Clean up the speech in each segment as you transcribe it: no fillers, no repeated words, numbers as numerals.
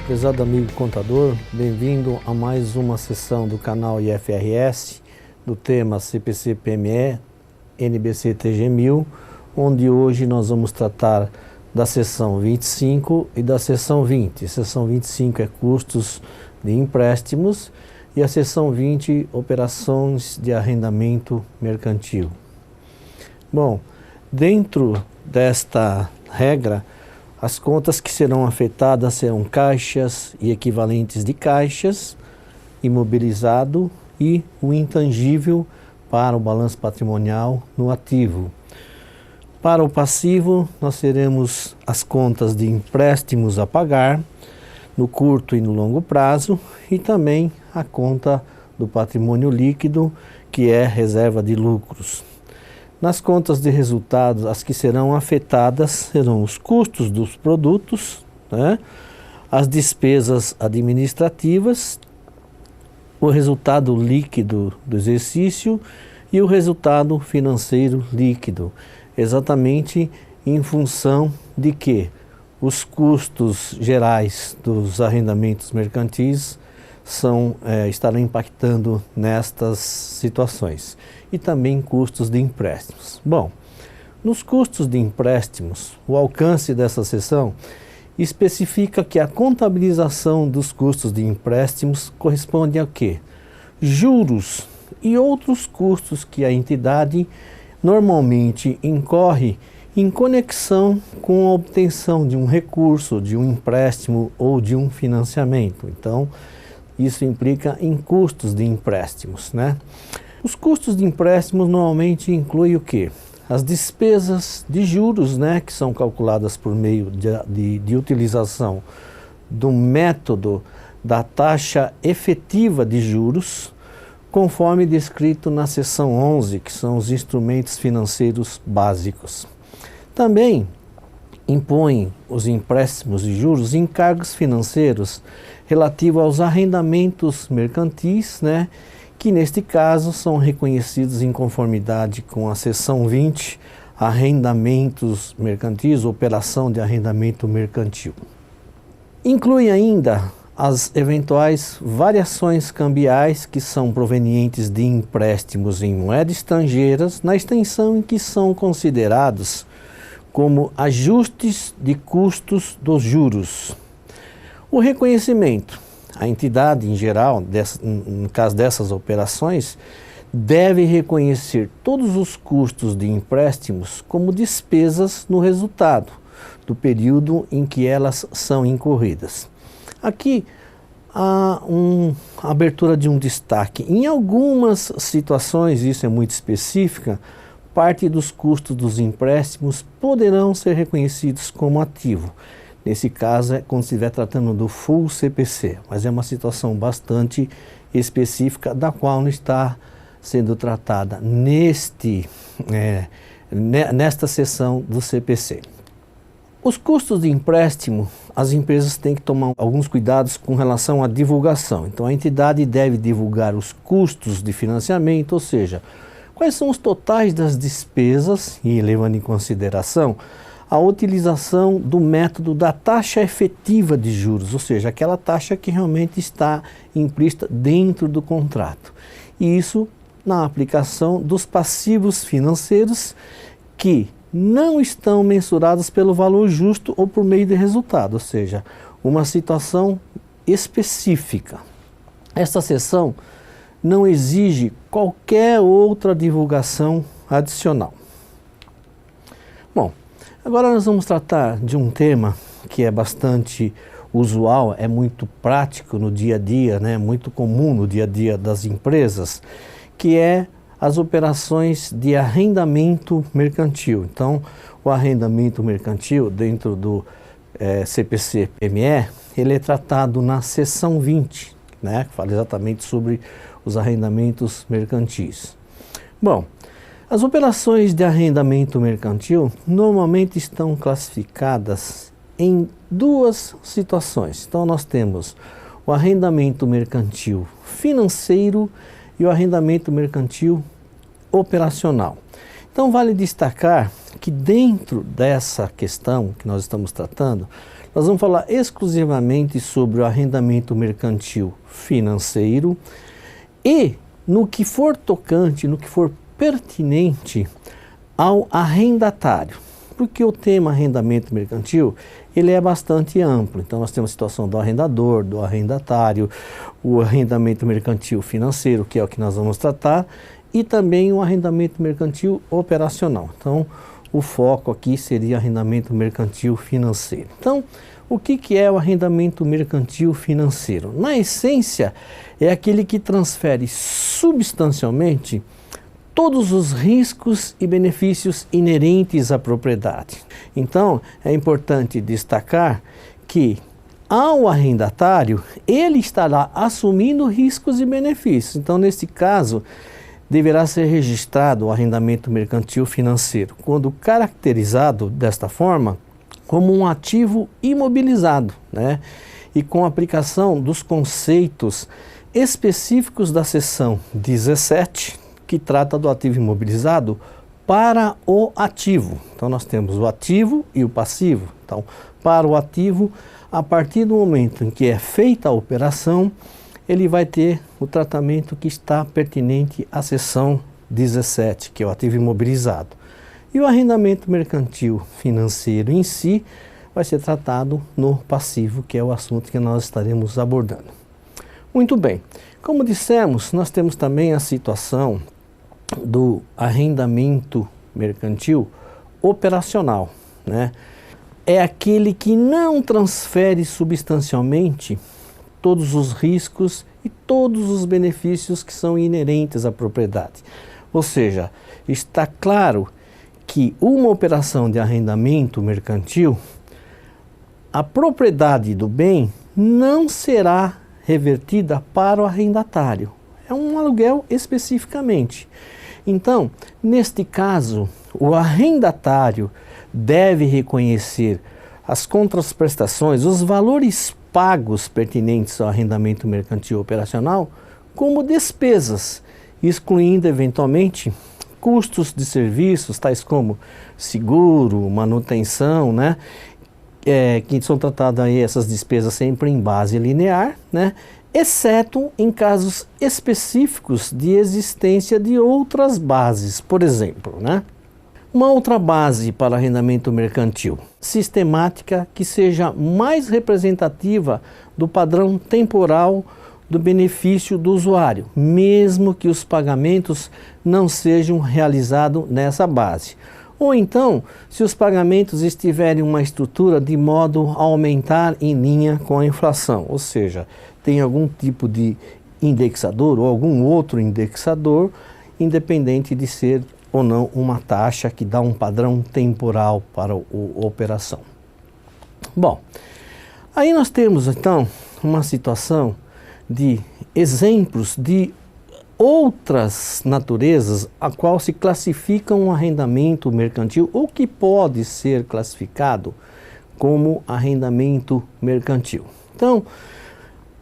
Prezado amigo contador, bem-vindo a mais uma sessão do canal IFRS do tema CPC-PME NBC-TG1000, onde hoje nós vamos tratar da seção 25 e da seção 20. A seção 25 é custos de empréstimos e a seção 20, operações de arrendamento mercantil. Bom, dentro desta regra, as contas que serão afetadas serão caixas e equivalentes de caixas, imobilizado e o intangível para o balanço patrimonial no ativo. Para o passivo, nós teremos as contas de empréstimos a pagar no curto e no longo prazo e também a conta do patrimônio líquido, que é reserva de lucros. Nas contas de resultados, as que serão afetadas serão os custos dos produtos, as despesas administrativas, o resultado líquido do exercício e o resultado financeiro líquido, exatamente em função de que os custos gerais dos arrendamentos mercantis estarão impactando nestas situações. E também custos de empréstimos. Bom, nos custos de empréstimos, o alcance dessa seção especifica que a contabilização dos custos de empréstimos corresponde a quê? Juros e outros custos que a entidade normalmente incorre em conexão com a obtenção de um recurso, de um empréstimo ou de um financiamento. Então, isso implica em custos de empréstimos, Os custos de empréstimos normalmente incluem o quê? As despesas de juros, que são calculadas por meio de utilização do método da taxa efetiva de juros, conforme descrito na seção 11, que são os instrumentos financeiros básicos. Também impõem os empréstimos de juros encargos financeiros relativos aos arrendamentos mercantis, que neste caso são reconhecidos em conformidade com a seção 20, arrendamentos mercantis, operação de arrendamento mercantil. Inclui ainda as eventuais variações cambiais que são provenientes de empréstimos em moedas estrangeiras, na extensão em que são considerados como ajustes de custos dos juros. O reconhecimento. A entidade, em geral, no caso dessas operações, deve reconhecer todos os custos de empréstimos como despesas no resultado do período em que elas são incorridas. Aqui há a abertura de um destaque. Em algumas situações, isso é muito específica, parte dos custos dos empréstimos poderão ser reconhecidos como ativo. Nesse caso, é quando estiver tratando do full CPC, mas é uma situação bastante específica, da qual não está sendo tratada nesta seção do CPC. Os custos de empréstimo, as empresas têm que tomar alguns cuidados com relação à divulgação. Então, a entidade deve divulgar os custos de financiamento, ou seja, quais são os totais das despesas, e levando em consideração a utilização do método da taxa efetiva de juros, ou seja, aquela taxa que realmente está implícita dentro do contrato. E isso na aplicação dos passivos financeiros que não estão mensurados pelo valor justo ou por meio de resultado, ou seja, uma situação específica. Esta seção não exige qualquer outra divulgação adicional. Bom, agora nós vamos tratar de um tema que é bastante usual, é muito prático no dia a dia, muito comum no dia a dia das empresas, que é as operações de arrendamento mercantil. Então, o arrendamento mercantil dentro do CPC-PME, ele é tratado na seção 20, que fala exatamente sobre os arrendamentos mercantis. Bom, as operações de arrendamento mercantil normalmente estão classificadas em duas situações. Então, nós temos o arrendamento mercantil financeiro e o arrendamento mercantil operacional. Então, vale destacar que dentro dessa questão que nós estamos tratando, Nós vamos falar exclusivamente sobre o arrendamento mercantil financeiro e no que for tocante, no que for pertinente ao arrendatário. Porque o tema arrendamento mercantil, ele é bastante amplo. Então nós temos a situação do arrendador, do arrendatário, o arrendamento mercantil financeiro, que é o que nós vamos tratar, e também o arrendamento mercantil operacional. Então o foco aqui seria arrendamento mercantil financeiro. Então, o que é o arrendamento mercantil financeiro? Na essência, é aquele que transfere substancialmente todos os riscos e benefícios inerentes à propriedade. Então, é importante destacar que ao arrendatário, ele estará assumindo riscos e benefícios. Então, nesse caso, deverá ser registrado o arrendamento mercantil financeiro, quando caracterizado desta forma como um ativo imobilizado, né? E com aplicação dos conceitos específicos da seção 17, que trata do ativo imobilizado para o ativo. Então nós temos o ativo e o passivo. Então, para o ativo, a partir do momento em que é feita a operação, ele vai ter o tratamento que está pertinente à seção 17, que é o ativo imobilizado. E o arrendamento mercantil financeiro em si vai ser tratado no passivo, que é o assunto que nós estaremos abordando. Muito bem, como dissemos, nós temos também a situação do arrendamento mercantil operacional, né? É aquele que não transfere substancialmente todos os riscos e todos os benefícios que são inerentes à propriedade. Ou seja, está claro que uma operação de arrendamento mercantil, a propriedade do bem não será revertida para o arrendatário. É um aluguel especificamente. Então, neste caso, o arrendatário deve reconhecer as contraprestações, os valores pagos pertinentes ao arrendamento mercantil operacional como despesas, excluindo eventualmente custos de serviços, tais como seguro, manutenção, né? Que são tratadas aí essas despesas sempre em base linear, né? Exceto em casos específicos de existência de outras bases, por exemplo, né? Uma outra base para arrendamento mercantil, sistemática, que seja mais representativa do padrão temporal do benefício do usuário, mesmo que os pagamentos não sejam realizados nessa base. Ou então, se os pagamentos estiverem em uma estrutura de modo a aumentar em linha com a inflação, ou seja, tem algum tipo de indexador ou algum outro indexador, independente de ser ou não uma taxa que dá um padrão temporal para a operação. Bom, aí nós temos então uma situação de exemplos de outras naturezas a qual se classifica um arrendamento mercantil ou que pode ser classificado como arrendamento mercantil. Então,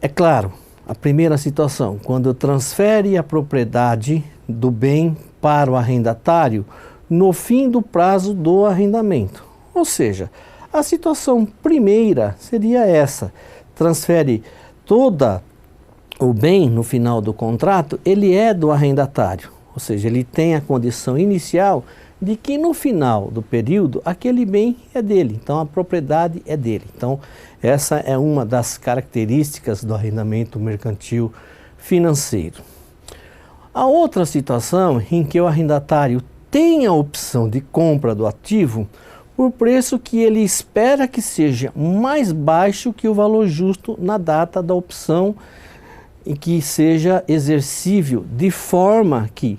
é claro, a primeira situação, quando transfere a propriedade do bem para o arrendatário no fim do prazo do arrendamento. Ou seja, a situação primeira seria essa, transfere toda o bem no final do contrato, ele é do arrendatário, ou seja, ele tem a condição inicial de que no final do período aquele bem é dele, então a propriedade é dele. Então essa é uma das características do arrendamento mercantil financeiro. A outra situação em que o arrendatário tem a opção de compra do ativo por preço que ele espera que seja mais baixo que o valor justo na data da opção e que seja exercível de forma que,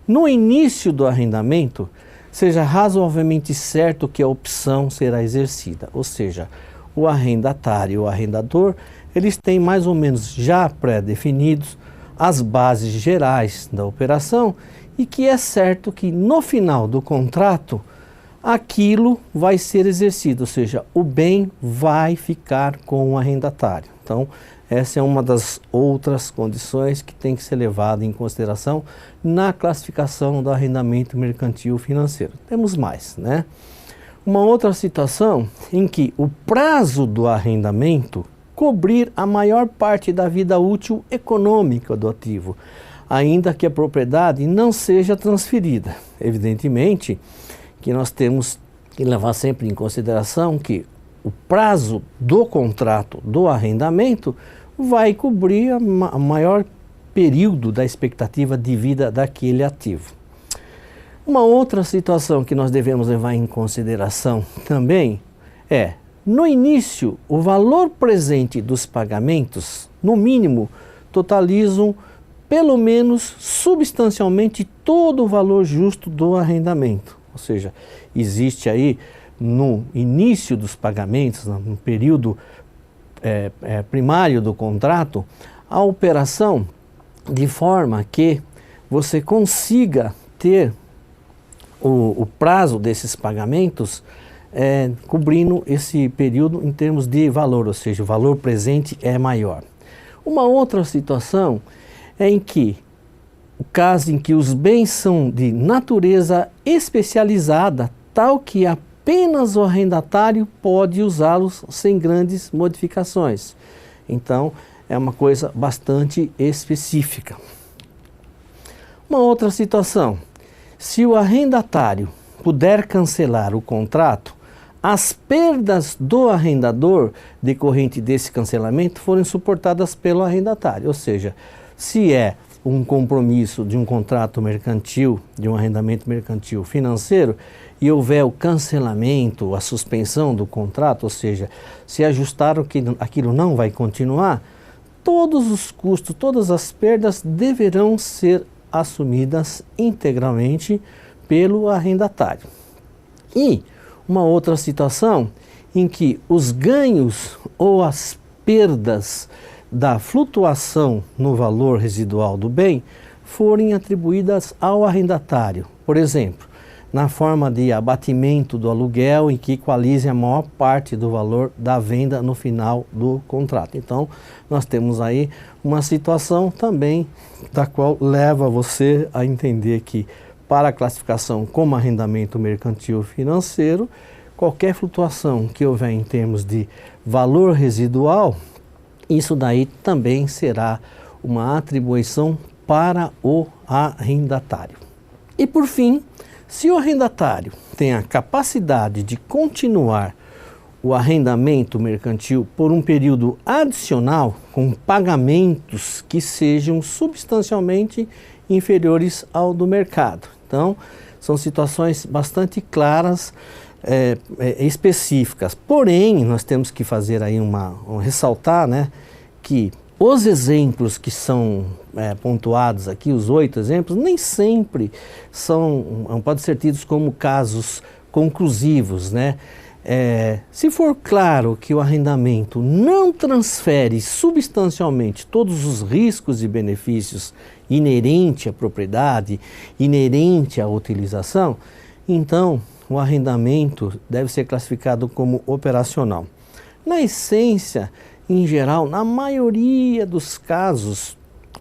no início do arrendamento, seja razoavelmente certo que a opção será exercida. Ou seja, o arrendatário e o arrendador, eles têm mais ou menos já pré-definidos as bases gerais da operação e que é certo que no final do contrato aquilo vai ser exercido, ou seja, o bem vai ficar com o arrendatário. Então, essa é uma das outras condições que tem que ser levada em consideração na classificação do arrendamento mercantil financeiro. Temos mais, né? Uma outra situação em que o prazo do arrendamento cobrir a maior parte da vida útil econômica do ativo, ainda que a propriedade não seja transferida. Evidentemente que nós temos que levar sempre em consideração que o prazo do contrato do arrendamento vai cobrir a maior período da expectativa de vida daquele ativo. Uma outra situação que nós devemos levar em consideração também é, no início, o valor presente dos pagamentos, no mínimo, totalizam pelo menos substancialmente todo o valor justo do arrendamento. Ou seja, existe aí no início dos pagamentos, no período primário do contrato, a operação de forma que você consiga ter o prazo desses pagamentos cobrindo esse período em termos de valor, ou seja, o valor presente é maior. Uma outra situação é em que o caso em que os bens são de natureza especializada, tal que apenas o arrendatário pode usá-los sem grandes modificações. Então, é uma coisa bastante específica. Uma outra situação, se o arrendatário puder cancelar o contrato, as perdas do arrendador decorrente desse cancelamento forem suportadas pelo arrendatário. Ou seja, se é um compromisso de um contrato mercantil, de um arrendamento mercantil financeiro, e houver o cancelamento, a suspensão do contrato, ou seja, se ajustar aquilo não vai continuar, todos os custos, todas as perdas deverão ser assumidas integralmente pelo arrendatário. E uma outra situação em que os ganhos ou as perdas da flutuação no valor residual do bem forem atribuídas ao arrendatário. Por exemplo, na forma de abatimento do aluguel em que equalize a maior parte do valor da venda no final do contrato. Então, nós temos aí uma situação também da qual leva você a entender que para a classificação como arrendamento mercantil financeiro, qualquer flutuação que houver em termos de valor residual, isso daí também será uma atribuição para o arrendatário. E por fim, se o arrendatário tem a capacidade de continuar o arrendamento mercantil por um período adicional com pagamentos que sejam substancialmente inferiores ao do mercado. Então, são situações bastante claras, específicas. Porém, nós temos que fazer aí ressaltar, né, que os exemplos que são pontuados aqui, os 8 exemplos, nem sempre podem ser tidos como casos conclusivos, né? Se for claro que o arrendamento não transfere substancialmente todos os riscos e benefícios inerente à propriedade, inerente à utilização, então o arrendamento deve ser classificado como operacional. Na essência, em geral, na maioria dos casos,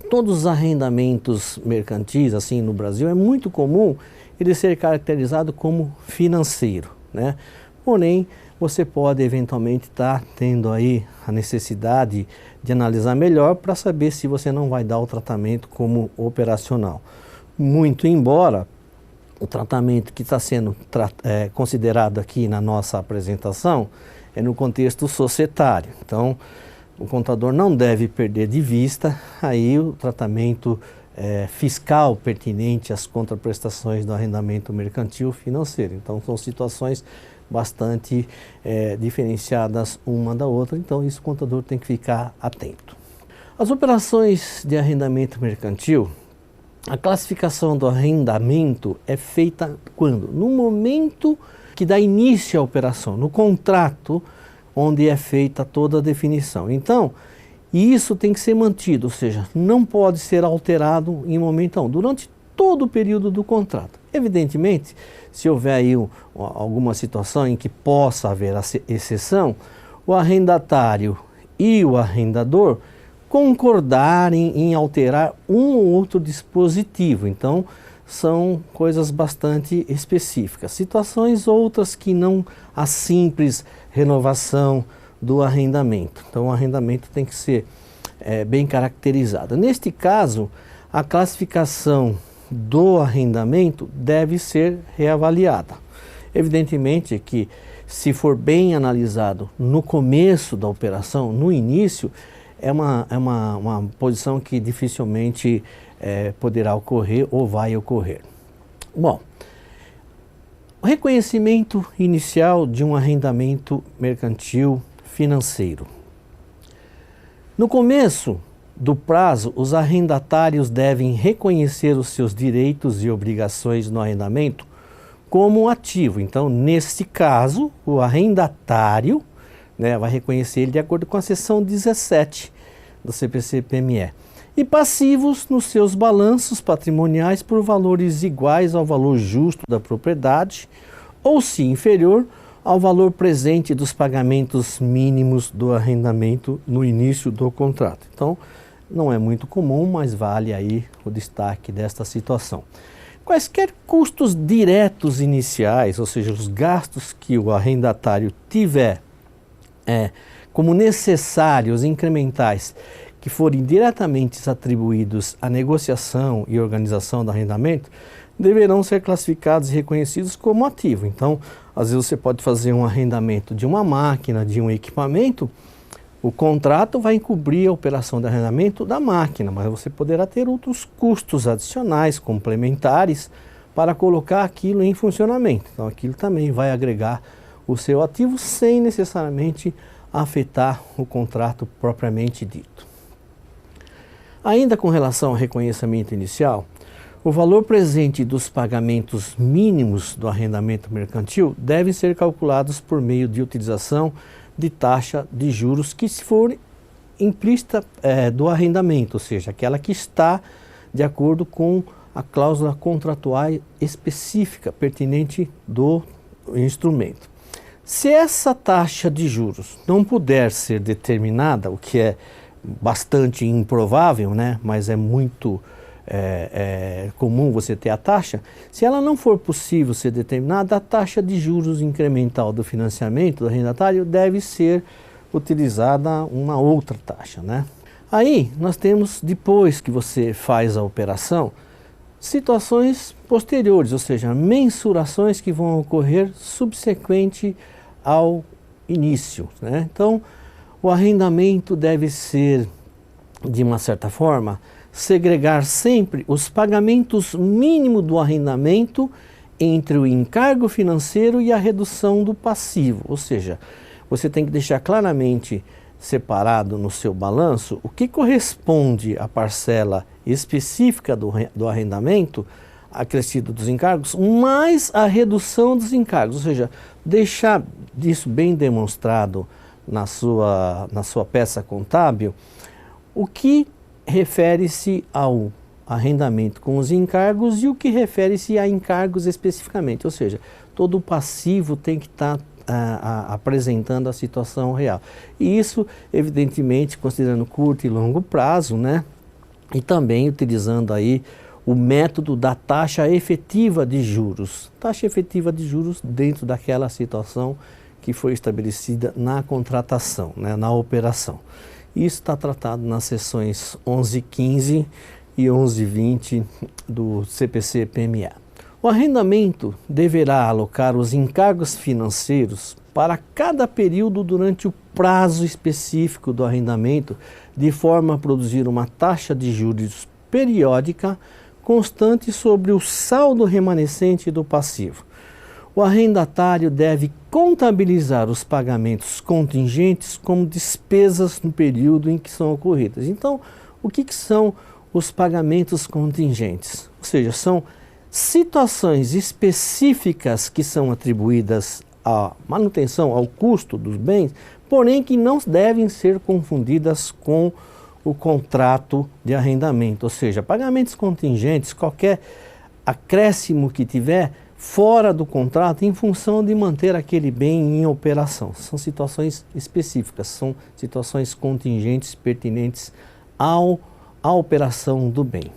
todos os arrendamentos mercantis, assim no Brasil, é muito comum ele ser caracterizado como financeiro, né? Porém, você pode eventualmente estar tendo aí a necessidade de analisar melhor para saber se você não vai dar o tratamento como operacional. Muito embora o tratamento que está sendo considerado aqui na nossa apresentação é no contexto societário. Então, o contador não deve perder de vista aí o tratamento fiscal pertinente às contraprestações do arrendamento mercantil financeiro. Então, são situações bastante diferenciadas uma da outra, então isso o contador tem que ficar atento. As operações de arrendamento mercantil, a classificação do arrendamento é feita quando? No momento que dá início à operação, no contrato onde é feita toda a definição. Então, isso tem que ser mantido, ou seja, não pode ser alterado em momento algum, durante todo o período do contrato. Evidentemente, se houver aí alguma situação em que possa haver exceção, o arrendatário e o arrendador concordarem em alterar um ou outro dispositivo. Então, são coisas bastante específicas. Situações outras que não a simples renovação do arrendamento. Então o arrendamento tem que ser bem caracterizado. Neste caso, a classificação do arrendamento deve ser reavaliada. Evidentemente que, se for bem analisado no começo da operação, no início, é uma posição que dificilmente poderá ocorrer ou vai ocorrer. Bom, o reconhecimento inicial de um arrendamento mercantil financeiro. No começo do prazo, os arrendatários devem reconhecer os seus direitos e obrigações no arrendamento como ativo. Então, nesse caso, o arrendatário vai reconhecer ele de acordo com a seção 17 do CPC-PME. E passivos nos seus balanços patrimoniais por valores iguais ao valor justo da propriedade, ou se inferior ao valor presente dos pagamentos mínimos do arrendamento no início do contrato. Então, não é muito comum, mas vale aí o destaque desta situação. Quaisquer custos diretos iniciais, ou seja, os gastos que o arrendatário tiver como necessários, incrementais, que forem diretamente atribuídos à negociação e organização do arrendamento, deverão ser classificados e reconhecidos como ativo. Então, às vezes você pode fazer um arrendamento de uma máquina, de um equipamento, o contrato vai encobrir a operação de arrendamento da máquina, mas você poderá ter outros custos adicionais, complementares, para colocar aquilo em funcionamento. Então, aquilo também vai agregar o seu ativo sem necessariamente afetar o contrato propriamente dito. Ainda com relação ao reconhecimento inicial, o valor presente dos pagamentos mínimos do arrendamento mercantil deve ser calculados por meio de utilização de taxa de juros que se for implícita do arrendamento, ou seja, aquela que está de acordo com a cláusula contratual específica pertinente do instrumento. Se essa taxa de juros não puder ser determinada, o que é bastante improvável, mas é muito comum você ter a taxa, se ela não for possível ser determinada, a taxa de juros incremental do financiamento do arrendatário deve ser utilizada uma outra taxa, Aí nós temos, depois que você faz a operação, situações posteriores, ou seja, mensurações que vão ocorrer subsequente ao início, Então, o arrendamento deve ser, de uma certa forma, segregar sempre os pagamentos mínimos do arrendamento entre o encargo financeiro e a redução do passivo. Ou seja, você tem que deixar claramente separado no seu balanço o que corresponde à parcela específica do arrendamento, acrescido dos encargos, mais a redução dos encargos. Ou seja, deixar isso bem demonstrado na sua peça contábil, o que refere-se ao arrendamento com os encargos e o que refere-se a encargos especificamente. Ou seja, todo o passivo tem que estar apresentando a situação real. E isso, evidentemente, considerando curto e longo prazo, e também utilizando aí o método da taxa efetiva de juros. Taxa efetiva de juros dentro daquela situação que foi estabelecida na contratação, na operação. Isso está tratado nas seções 11.15 e 11.20 do CPC-PME. O arrendamento deverá alocar os encargos financeiros para cada período durante o prazo específico do arrendamento, de forma a produzir uma taxa de juros periódica constante sobre o saldo remanescente do passivo. O arrendatário deve contabilizar os pagamentos contingentes como despesas no período em que são ocorridas. Então, o que são os pagamentos contingentes? Ou seja, são situações específicas que são atribuídas à manutenção, ao custo dos bens, porém que não devem ser confundidas com o contrato de arrendamento. Ou seja, pagamentos contingentes, qualquer acréscimo que tiver fora do contrato em função de manter aquele bem em operação. São situações específicas, são situações contingentes pertinentes à operação do bem.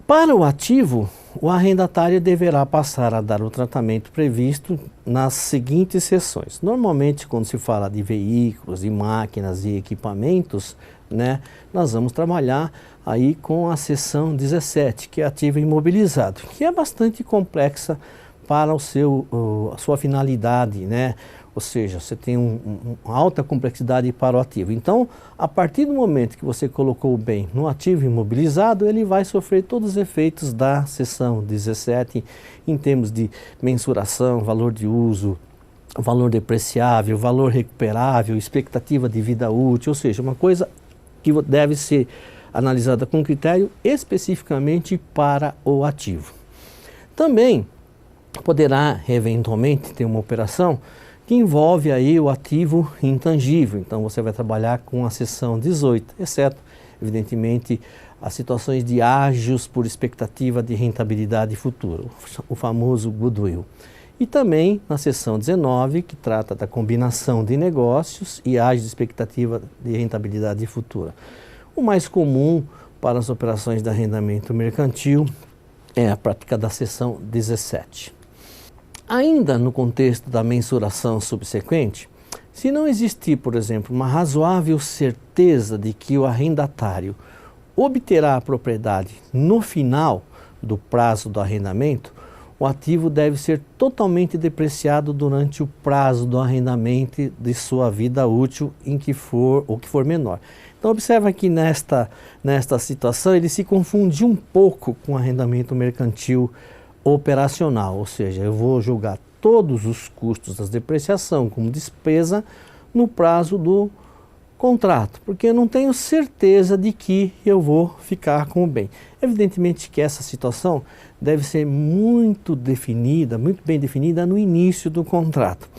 Para o ativo, o arrendatário deverá passar a dar o tratamento previsto nas seguintes seções. Normalmente, quando se fala de veículos, de máquinas e equipamentos, né, nós vamos trabalhar aí com a seção 17, que é ativo imobilizado, que é bastante complexa para a sua finalidade, né? Ou seja, você tem uma alta complexidade para o ativo. Então, a partir do momento que você colocou o bem no ativo imobilizado, ele vai sofrer todos os efeitos da seção 17 em termos de mensuração, valor de uso, valor depreciável, valor recuperável, expectativa de vida útil, ou seja, uma coisa que deve ser analisada com critério especificamente para o ativo. Também poderá, eventualmente, ter uma operação que envolve aí o ativo intangível. Então você vai trabalhar com a seção 18, exceto, evidentemente, as situações de ágios por expectativa de rentabilidade futura, o famoso goodwill. E também na seção 19, que trata da combinação de negócios e ágios de expectativa de rentabilidade futura. O mais comum para as operações de arrendamento mercantil é a prática da seção 17. Ainda no contexto da mensuração subsequente, se não existir, por exemplo, uma razoável certeza de que o arrendatário obterá a propriedade no final do prazo do arrendamento, o ativo deve ser totalmente depreciado durante o prazo do arrendamento de sua vida útil em que for menor. Então observa que nesta situação ele se confunde um pouco com o arrendamento mercantil operacional, ou seja, eu vou julgar todos os custos da depreciação como despesa no prazo do contrato, porque eu não tenho certeza de que eu vou ficar com o bem. Evidentemente que essa situação deve ser muito bem definida no início do contrato.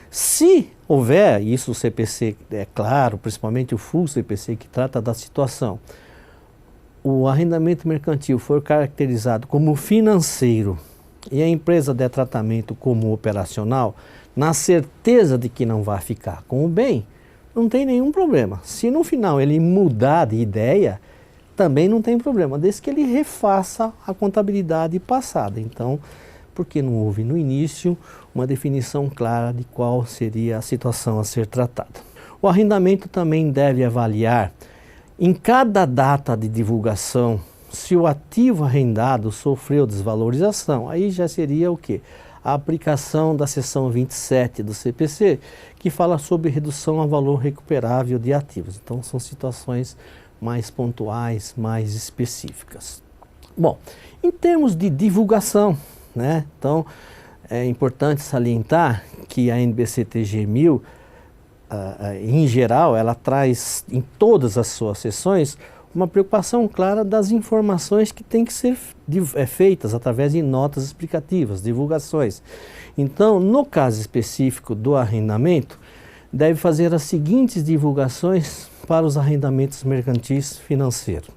Se houver, isso o CPC é claro, principalmente o full CPC que trata da situação, o arrendamento mercantil for caracterizado como financeiro e a empresa der tratamento como operacional, na certeza de que não vai ficar com o bem, não tem nenhum problema. Se no final ele mudar de ideia, também não tem problema, desde que ele refaça a contabilidade passada. Então, porque não houve no início uma definição clara de qual seria a situação a ser tratada. O arrendamento também deve avaliar em cada data de divulgação, se o ativo arrendado sofreu desvalorização, aí já seria o quê? A aplicação da seção 27 do CPC, que fala sobre redução a valor recuperável de ativos. Então, são situações mais pontuais, mais específicas. Bom, em termos de divulgação, né? Então, é importante salientar que a NBC-TG 1000, em geral, ela traz em todas as suas sessões uma preocupação clara das informações que têm que ser feitas através de notas explicativas, divulgações. Então, no caso específico do arrendamento, deve fazer as seguintes divulgações para os arrendamentos mercantis financeiros.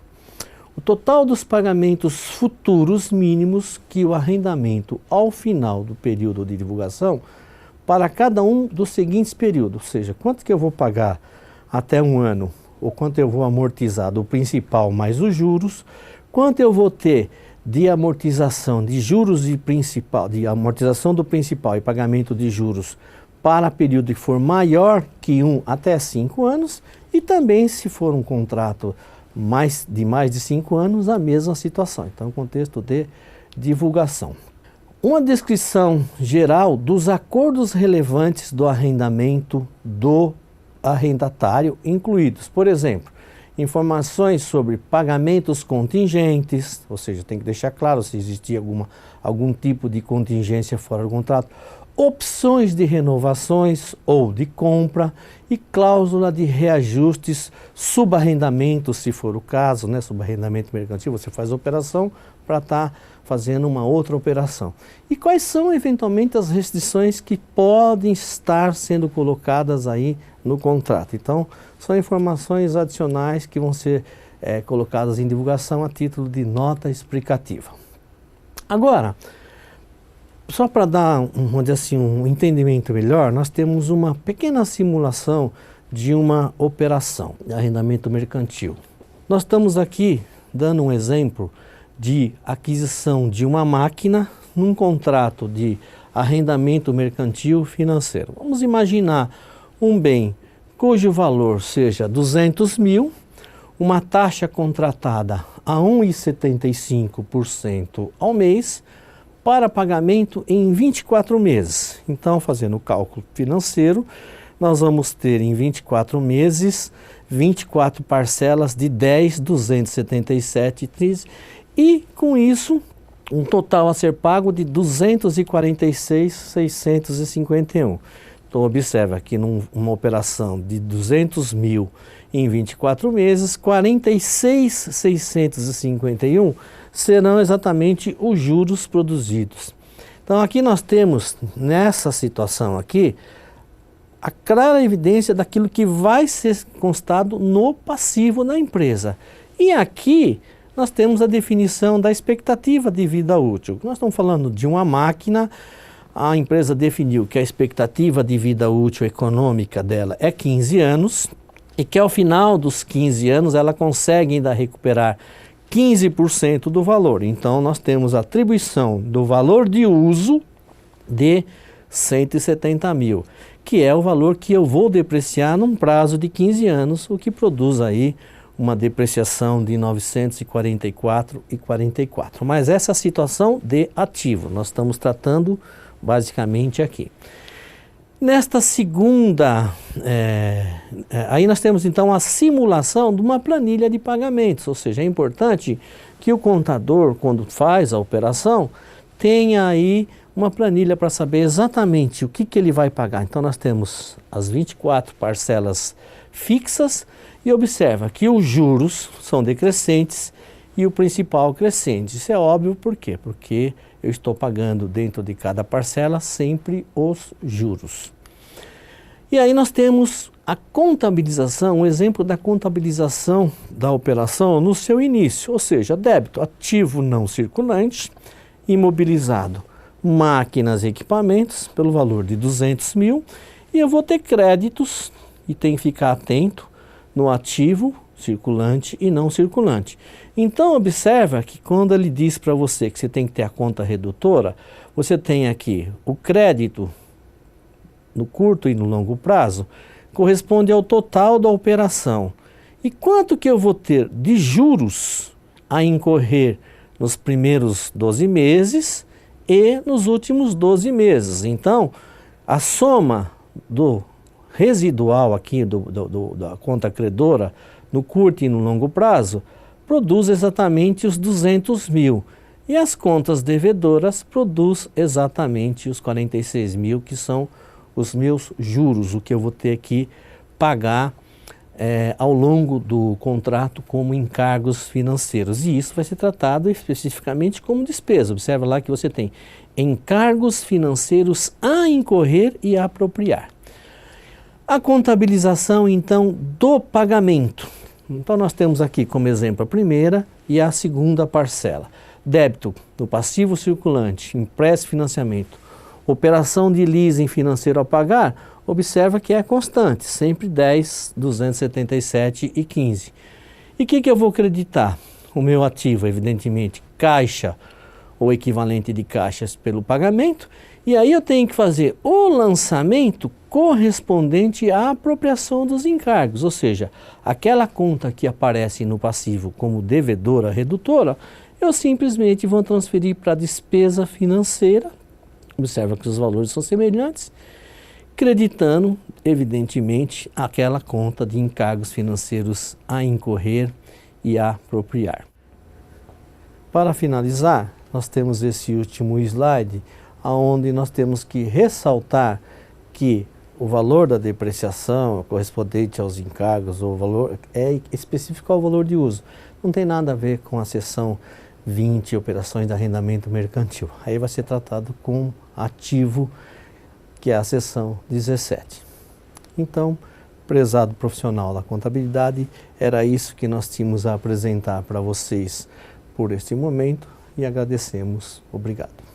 O total dos pagamentos futuros mínimos que o arrendamento, ao final do período de divulgação, para cada um dos seguintes períodos, ou seja, quanto que eu vou pagar até um ano, ou quanto eu vou amortizar do principal mais os juros, quanto eu vou ter de amortização de juros e principal, de amortização do principal e pagamento de juros para período que for maior que 1 até 5 anos, e também se for um contrato de mais de 5 anos, a mesma situação. Então, contexto de divulgação. Uma descrição geral dos acordos relevantes do arrendamento do arrendatário incluídos. Por exemplo, informações sobre pagamentos contingentes, ou seja, tem que deixar claro se existia algum tipo de contingência fora do contrato, opções de renovações ou de compra e cláusula de reajustes, subarrendamento, se for o caso, né? Subarrendamento mercantil, você faz a operação para estar fazendo uma outra operação. E quais são eventualmente as restrições que podem estar sendo colocadas aí no contrato. Então, são informações adicionais que vão ser colocadas em divulgação a título de nota explicativa. Agora, só para dar vamos dizer assim, um entendimento melhor, nós temos uma pequena simulação de uma operação de arrendamento mercantil. Nós estamos aqui dando um exemplo de aquisição de uma máquina num contrato de arrendamento mercantil financeiro. Vamos imaginar um bem cujo valor seja 200 mil, uma taxa contratada a 1,75% ao mês, para pagamento em 24 meses. Então, fazendo o cálculo financeiro, nós vamos ter em 24 meses, 24 parcelas de 10.277,13 e, com isso, um total a ser pago de 246.651. Então, observa que numa operação de 200 mil em 24 meses, 46.651 serão exatamente os juros produzidos. Então, aqui nós temos, nessa situação aqui, a clara evidência daquilo que vai ser constado no passivo da empresa. E aqui nós temos a definição da expectativa de vida útil. Nós estamos falando de uma máquina. A empresa definiu que a expectativa de vida útil econômica dela é 15 anos e que ao final dos 15 anos ela consegue ainda recuperar 15% do valor. Então, nós temos a atribuição do valor de uso de 170 mil, que é o valor que eu vou depreciar num prazo de 15 anos, o que produz aí uma depreciação de 944,44. Mas essa é a situação de ativo, nós estamos tratando basicamente aqui. Nesta segunda, aí nós temos então a simulação de uma planilha de pagamentos, ou seja, é importante que o contador, quando faz a operação, tenha aí uma planilha para saber exatamente o que ele vai pagar. Então nós temos as 24 parcelas fixas e observa que os juros são decrescentes e o principal crescente. Isso é óbvio, por quê? Porque eu estou pagando dentro de cada parcela sempre os juros. E aí nós temos a contabilização, um exemplo da contabilização da operação no seu início, ou seja, débito, ativo não circulante, imobilizado, máquinas e equipamentos, pelo valor de 200 mil, e eu vou ter créditos, e tem que ficar atento no ativo circulante e não circulante. Então, observa que quando ele diz para você que você tem que ter a conta redutora, você tem aqui o crédito no curto e no longo prazo, corresponde ao total da operação. E quanto que eu vou ter de juros a incorrer nos primeiros 12 meses e nos últimos 12 meses? Então, a soma do residual aqui da conta credora no curto e no longo prazo produz exatamente os 200 mil. E as contas devedoras produz exatamente os 46 mil, que são os meus juros, o que eu vou ter que pagar ao longo do contrato como encargos financeiros. E isso vai ser tratado especificamente como despesa. Observa lá que você tem encargos financeiros a incorrer e a apropriar. A contabilização, então, do pagamento. Então, nós temos aqui como exemplo a primeira e a segunda parcela. Débito do passivo circulante, empréstimo e financiamento. Operação de leasing financeiro a pagar, observa que é constante, sempre 10.277,15. E o que eu vou acreditar? O meu ativo, evidentemente, caixa ou equivalente de caixas pelo pagamento, e aí eu tenho que fazer o lançamento correspondente à apropriação dos encargos, ou seja, aquela conta que aparece no passivo como devedora redutora, eu simplesmente vou transferir para a despesa financeira. Observa que os valores são semelhantes, creditando, evidentemente, aquela conta de encargos financeiros a incorrer e a apropriar. Para finalizar, nós temos esse último slide, onde nós temos que ressaltar que o valor da depreciação correspondente aos encargos, o valor é específico ao valor de uso. Não tem nada a ver com a seção 20, operações de arrendamento mercantil. Aí vai ser tratado com ativo, que é a seção 17. Então, prezado profissional da contabilidade, era isso que nós tínhamos a apresentar para vocês por este momento e agradecemos. Obrigado.